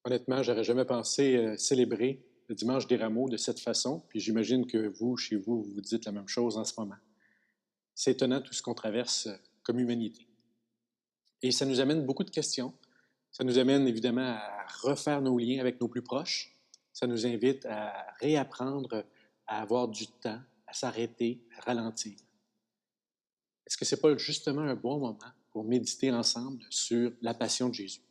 Honnêtement, j'aurais jamais pensé célébrer le dimanche des Rameaux de cette façon, puis j'imagine que vous, chez vous, vous dites la même chose en ce moment. C'est étonnant tout ce qu'on traverse comme humanité. Et ça nous amène beaucoup de questions. Ça nous amène évidemment à refaire nos liens avec nos plus proches. Ça nous invite à réapprendre à avoir du temps, à s'arrêter, à ralentir. Est-ce que ce n'est pas justement un bon moment pour méditer ensemble sur la passion de Jésus?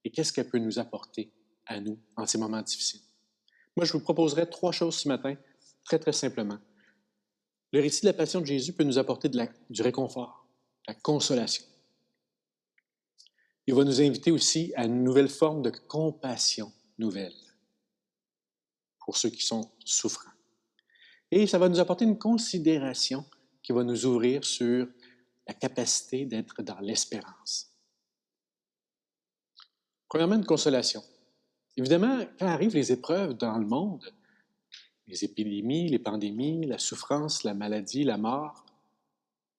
Et qu'est-ce qu'elle peut nous apporter à nous en ces moments difficiles? Moi, je vous proposerai 3 choses ce matin, très, très simplement. Le récit de la passion de Jésus peut nous apporter du réconfort, de la consolation. Il va nous inviter aussi à une nouvelle forme de compassion nouvelle pour ceux qui sont souffrants. Et ça va nous apporter une considération qui va nous ouvrir sur la capacité d'être dans l'espérance. Premièrement, une consolation. Évidemment, quand arrivent les épreuves dans le monde, les épidémies, les pandémies, la souffrance, la maladie, la mort,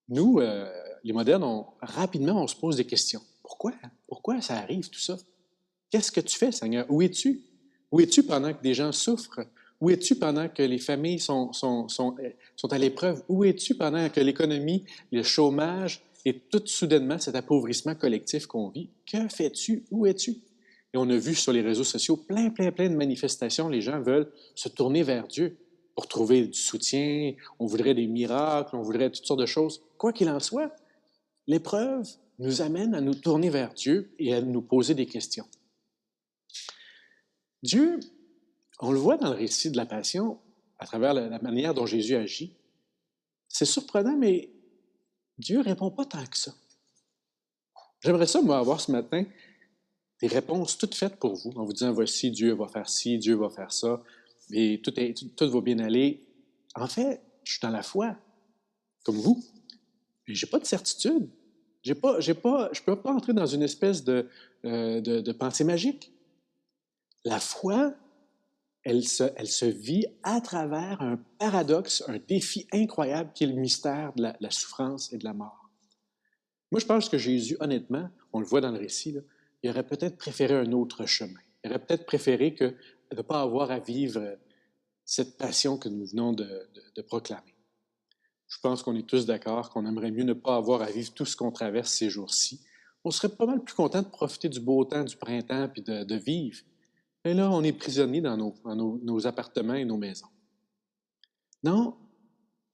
nous, les modernes, rapidement, on se pose des questions. Pourquoi? Pourquoi ça arrive tout ça? Qu'est-ce que tu fais, Seigneur? Où es-tu? Où es-tu pendant que des gens souffrent? Où es-tu pendant que les familles sont à l'épreuve? Où es-tu pendant que l'économie, le chômage et tout soudainement cet appauvrissement collectif qu'on vit? Que fais-tu? Où es-tu? Et on a vu sur les réseaux sociaux plein de manifestations. Les gens veulent se tourner vers Dieu pour trouver du soutien. On voudrait des miracles, on voudrait toutes sortes de choses. Quoi qu'il en soit, l'épreuve nous amène à nous tourner vers Dieu et à nous poser des questions. Dieu, on le voit dans le récit de la Passion, à travers la manière dont Jésus agit. C'est surprenant, mais Dieu ne répond pas tant que ça. J'aimerais ça, moi, avoir ce matin des réponses toutes faites pour vous, en vous disant, voici, Dieu va faire ci, Dieu va faire ça, et tout va bien aller. En fait, je suis dans la foi, comme vous, mais je n'ai pas de certitude. Je ne peux pas entrer dans une espèce de pensée magique. La foi, elle se vit à travers un paradoxe, un défi incroyable qui est le mystère de la souffrance et de la mort. Moi, je pense que Jésus, honnêtement, on le voit dans le récit, là, il aurait peut-être préféré un autre chemin. Il aurait peut-être préféré que de ne pas avoir à vivre cette passion que nous venons de proclamer. Je pense qu'on est tous d'accord qu'on aimerait mieux ne pas avoir à vivre tout ce qu'on traverse ces jours-ci. On serait pas mal plus content de profiter du beau temps, du printemps, puis de vivre. Mais là, on est prisonnier dans nos appartements et nos maisons. Non,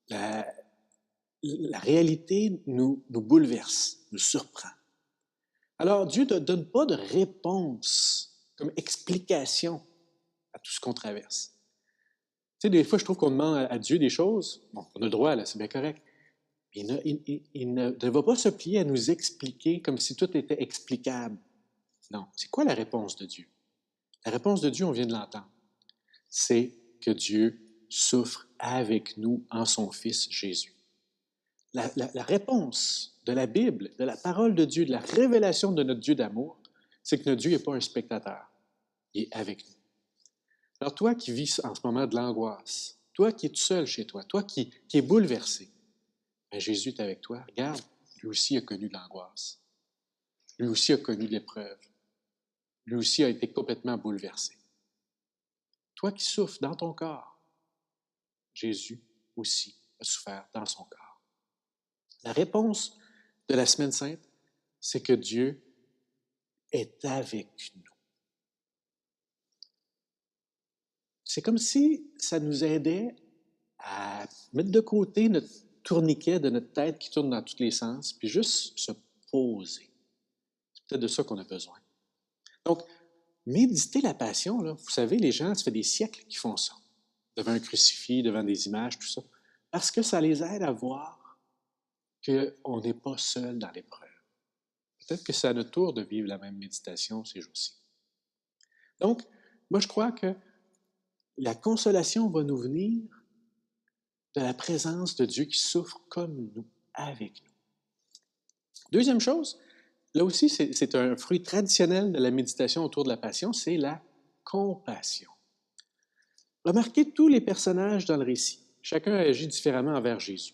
la réalité nous bouleverse, nous surprend. Alors, Dieu ne donne pas de réponse comme explication à tout ce qu'on traverse. Tu sais, des fois, je trouve qu'on demande à Dieu des choses. Bon, on a le droit, là, c'est bien correct. Mais il ne va pas se plier à nous expliquer comme si tout était explicable. Non. C'est quoi la réponse de Dieu? La réponse de Dieu, on vient de l'entendre. C'est que Dieu souffre avec nous en son Fils Jésus. La réponse de la Bible, de la parole de Dieu, de la révélation de notre Dieu d'amour, c'est que notre Dieu n'est pas un spectateur. Il est avec nous. Alors toi qui vis en ce moment de l'angoisse, toi qui es tout seul chez toi, toi qui es bouleversé, bien, Jésus est avec toi. Regarde, lui aussi a connu de l'angoisse. Lui aussi a connu de l'épreuve. Lui aussi a été complètement bouleversé. Toi qui souffres dans ton corps, Jésus aussi a souffert dans son corps. La réponse de la Semaine sainte, c'est que Dieu est avec nous. C'est comme si ça nous aidait à mettre de côté notre tourniquet de notre tête qui tourne dans tous les sens, puis juste se poser. C'est peut-être de ça qu'on a besoin. Donc, méditer la passion, là, vous savez, les gens, ça fait des siècles qu'ils font ça, devant un crucifix, devant des images, tout ça, parce que ça les aide à voir qu'on n'est pas seul dans l'épreuve. Peut-être que c'est à notre tour de vivre la même méditation ces jours-ci. Donc, moi, je crois que la consolation va nous venir de la présence de Dieu qui souffre comme nous, avec nous. Deuxième chose, là aussi, c'est un fruit traditionnel de la méditation autour de la passion, c'est la compassion. Remarquez tous les personnages dans le récit. Chacun agit différemment envers Jésus.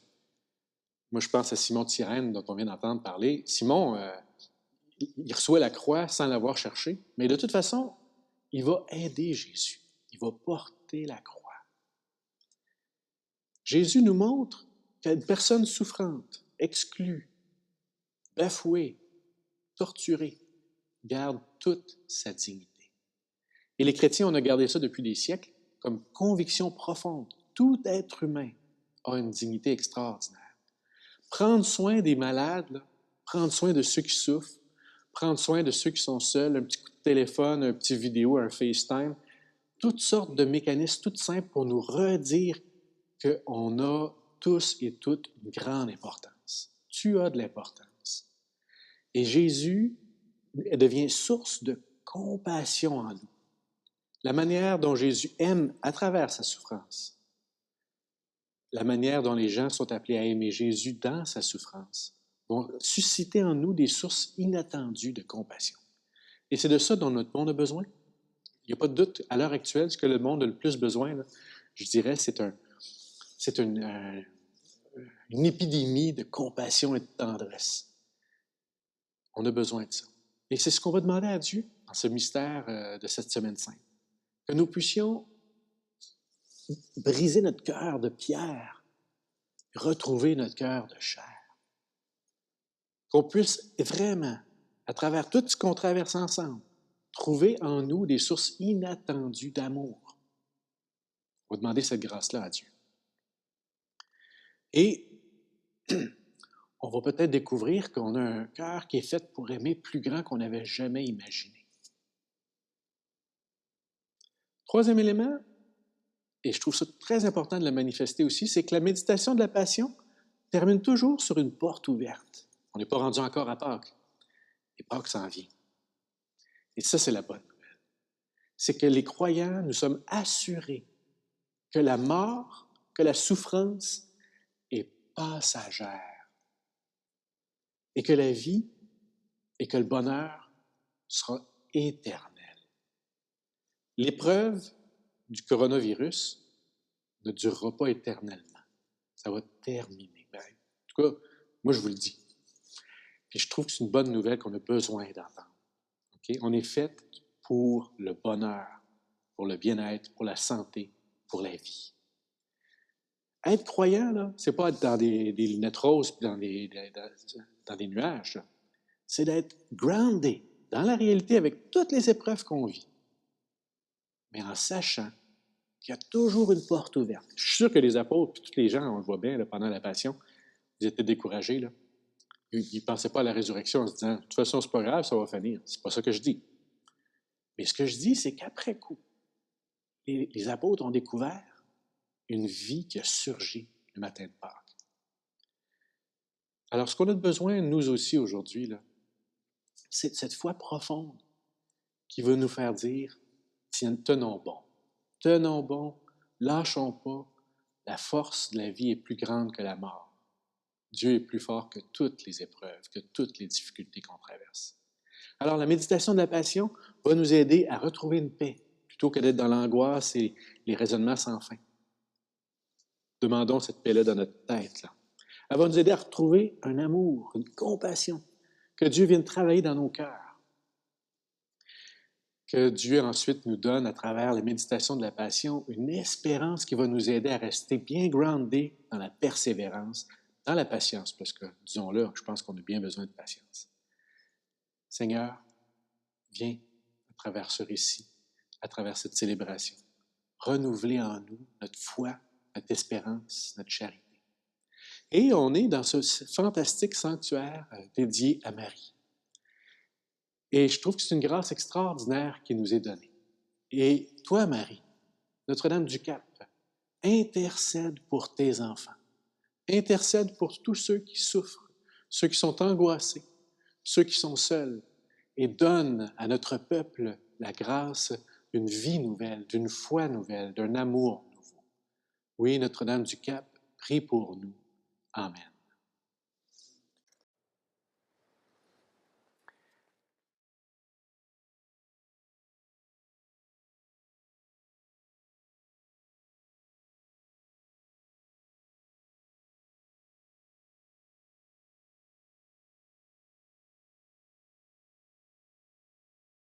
Moi, je pense à Simon de Cyrène, dont on vient d'entendre parler. Simon, il reçoit la croix sans l'avoir cherché, mais de toute façon, il va aider Jésus. Il va porter la croix. Jésus nous montre qu'une personne souffrante, exclue, bafouée, torturée, garde toute sa dignité. Et les chrétiens, on a gardé ça depuis des siècles comme conviction profonde. Tout être humain a une dignité extraordinaire. Prendre soin des malades, là, prendre soin de ceux qui souffrent, prendre soin de ceux qui sont seuls, un petit coup de téléphone, un petit vidéo, un FaceTime, toutes sortes de mécanismes tout simples pour nous redire qu'on a tous et toutes une grande importance. Tu as de l'importance. Et Jésus devient source de compassion en nous. La manière dont Jésus aime à travers sa souffrance, la manière dont les gens sont appelés à aimer Jésus dans sa souffrance, vont susciter en nous des sources inattendues de compassion. Et c'est de ça dont notre monde a besoin. Il n'y a pas de doute, à l'heure actuelle, ce que le monde a le plus besoin, là, je dirais, c'est une épidémie de compassion et de tendresse. On a besoin de ça. Et c'est ce qu'on va demander à Dieu dans ce mystère de cette semaine sainte. Que nous puissions briser notre cœur de pierre, retrouver notre cœur de chair. Qu'on puisse vraiment, à travers tout ce qu'on traverse ensemble, trouver en nous des sources inattendues d'amour. On va demander cette grâce-là à Dieu. Et on va peut-être découvrir qu'on a un cœur qui est fait pour aimer plus grand qu'on n'avait jamais imaginé. Troisième élément, et je trouve ça très important de le manifester aussi, c'est que la méditation de la Passion termine toujours sur une porte ouverte. On n'est pas rendu encore à Pâques. Et Pâques s'en vient. Et ça, c'est la bonne nouvelle. C'est que les croyants, nous sommes assurés que la mort, que la souffrance est passagère et que la vie et que le bonheur sera éternel. L'épreuve du coronavirus ne durera pas éternellement. Ça va terminer. En tout cas, moi, je vous le dis. Et je trouve que c'est une bonne nouvelle qu'on a besoin d'entendre. Okay? On est fait pour le bonheur, pour le bien-être, pour la santé, pour la vie. Être croyant, là, c'est pas être dans des lunettes roses et dans des nuages. Là. C'est d'être groundé dans la réalité avec toutes les épreuves qu'on vit. Mais en sachant qu'il y a toujours une porte ouverte. Je suis sûr que les apôtres, puis tous les gens, on le voit bien là, pendant la Passion, ils étaient découragés. Là. Ils ne pensaient pas à la résurrection en se disant « De toute façon, c'est pas grave, ça va finir. » C'est pas ça que je dis. Mais ce que je dis, c'est qu'après coup, les apôtres ont découvert une vie qui a surgi le matin de Pâques. Alors, ce qu'on a besoin, nous aussi, aujourd'hui, là, c'est cette foi profonde qui veut nous faire dire « Tiens, tenons bon, lâchons pas, la force de la vie est plus grande que la mort. Dieu est plus fort que toutes les épreuves, que toutes les difficultés qu'on traverse. » Alors, la méditation de la Passion va nous aider à retrouver une paix, plutôt que d'être dans l'angoisse et les raisonnements sans fin. Demandons cette paix-là dans notre tête. Là. Elle va nous aider à retrouver un amour, une compassion, que Dieu vienne travailler dans nos cœurs. Que Dieu ensuite nous donne, à travers la méditation de la Passion, une espérance qui va nous aider à rester bien groundés dans la persévérance, dans la patience, parce que, disons-le, je pense qu'on a bien besoin de patience. Seigneur, viens à travers ce récit, à travers cette célébration, renouveler en nous notre foi, notre espérance, notre charité. Et on est dans ce fantastique sanctuaire dédié à Marie. Et je trouve que c'est une grâce extraordinaire qui nous est donnée. Et toi, Marie, Notre-Dame du Cap, intercède pour tes enfants. Intercède pour tous ceux qui souffrent, ceux qui sont angoissés, ceux qui sont seuls, et donne à notre peuple la grâce d'une vie nouvelle, d'une foi nouvelle, d'un amour nouveau. Oui, Notre-Dame du Cap, prie pour nous. Amen.